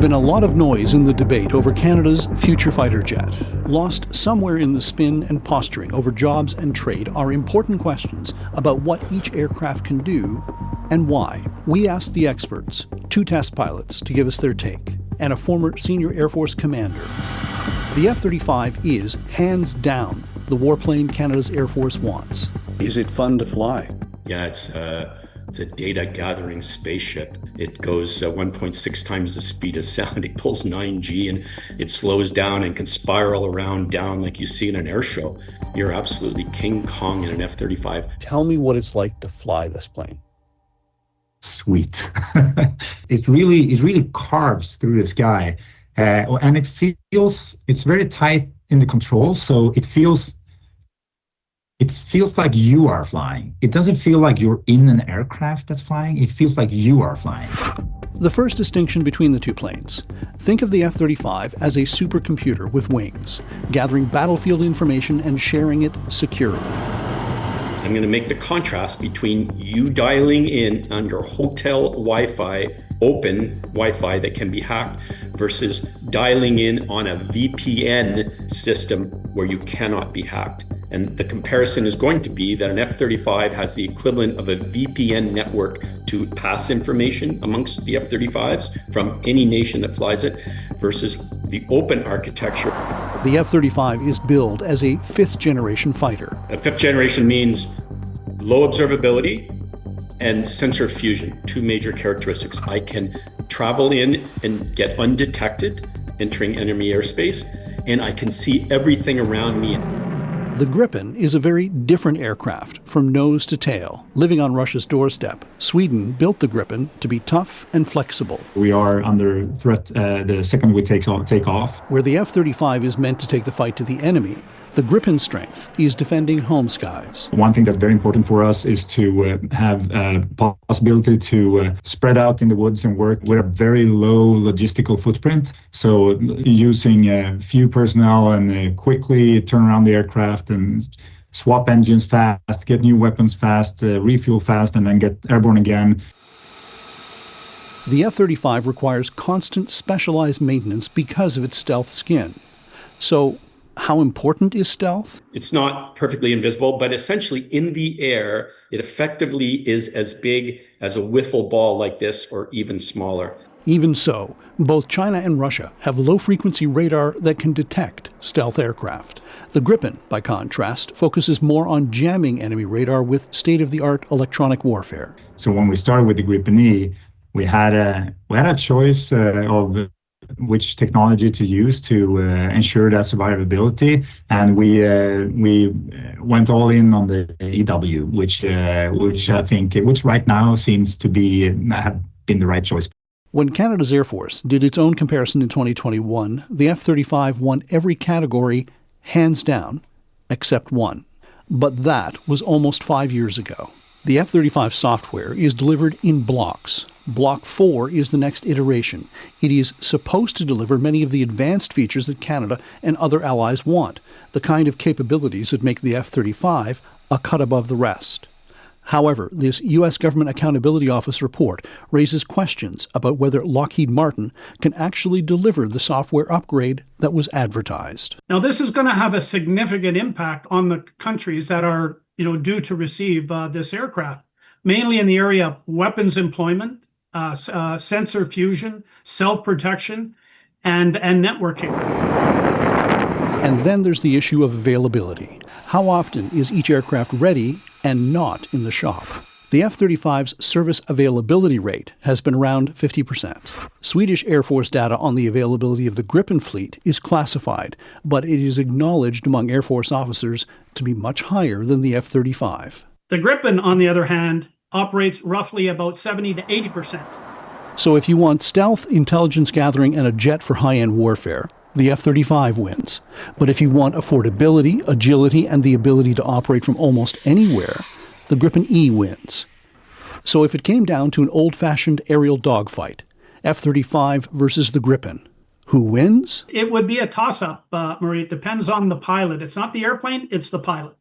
been a lot of noise in the debate over Canada's future fighter jet. Lost somewhere in the spin and posturing over jobs and trade are important questions about what each aircraft can do and why. We asked the experts, 2 test pilots, to give us their take, and a former senior Air Force commander. The F-35 is, hands down, the warplane Canada's Air Force wants. Is it fun to fly? Yeah, it's a data-gathering spaceship. It goes 1.6 times the speed of sound. It pulls 9G and it slows down and can spiral around down like you see in an air show. You're absolutely King Kong in an F-35. Tell me what it's like to fly this plane. Sweet. It really carves through the sky. And it's very tight in the controls, so it feels like you are flying. It doesn't feel like you're in an aircraft that's flying. It feels like you are flying. The first distinction between the two planes. Think of the F-35 as a supercomputer with wings, gathering battlefield information and sharing it securely. I'm going to make the contrast between you dialing in on your hotel Wi-Fi, open Wi-Fi that can be hacked, versus dialing in on a VPN system where you cannot be hacked. And the comparison is going to be that an F-35 has the equivalent of a VPN network to pass information amongst the F-35s from any nation that flies it, versus the open architecture. The F-35 is billed as a 5th generation fighter. A 5th generation means low observability and sensor fusion, 2 major characteristics. I can travel in and get undetected entering enemy airspace, and I can see everything around me. The Gripen is a very different aircraft, from nose to tail. Living on Russia's doorstep, Sweden built the Gripen to be tough and flexible. We are under threat the second we take off. Where the F-35 is meant to take the fight to the enemy, the Gripen's strength is defending home skies. One thing that's very important for us is to have a possibility to spread out in the woods and work with a very low logistical footprint. So using few personnel and quickly turn around the aircraft and swap engines fast, get new weapons fast, refuel fast, and then get airborne again. The F-35 requires constant specialized maintenance because of its stealth skin. So, how important is stealth? It's not perfectly invisible, but essentially in the air, it effectively is as big as a wiffle ball like this, or even smaller. Even so, both China and Russia have low-frequency radar that can detect stealth aircraft. The Gripen, by contrast, focuses more on jamming enemy radar with state-of-the-art electronic warfare. So when we started with the Gripen E, we had a choice of which technology to use to ensure that survivability, and we went all in on the EW, which right now seems to have been the right choice. When Canada's Air Force did its own comparison in 2021, the F-35 won every category hands down except one. But that was almost 5 years ago. The F-35 software is delivered in blocks. Block 4 is the next iteration. It is supposed to deliver many of the advanced features that Canada and other allies want, the kind of capabilities that make the F-35 a cut above the rest. However, this U.S. Government Accountability Office report raises questions about whether Lockheed Martin can actually deliver the software upgrade that was advertised. Now, this is going to have a significant impact on the countries that are due to receive this aircraft, mainly in the area of weapons employment, sensor fusion, self-protection, and networking. And then there's the issue of availability. How often is each aircraft ready and not in the shop? The F-35's service availability rate has been around 50%. Swedish Air Force data on the availability of the Gripen fleet is classified, but it is acknowledged among Air Force officers to be much higher than the F-35. The Gripen, on the other hand, operates roughly about 70 to 80%. So if you want stealth, intelligence gathering, and a jet for high-end warfare, the F-35 wins. But if you want affordability, agility, and the ability to operate from almost anywhere, the Gripen E wins. So if it came down to an old-fashioned aerial dogfight, F-35 versus the Gripen, who wins? It would be a toss-up, Marie. It depends on the pilot. It's not the airplane, it's the pilot.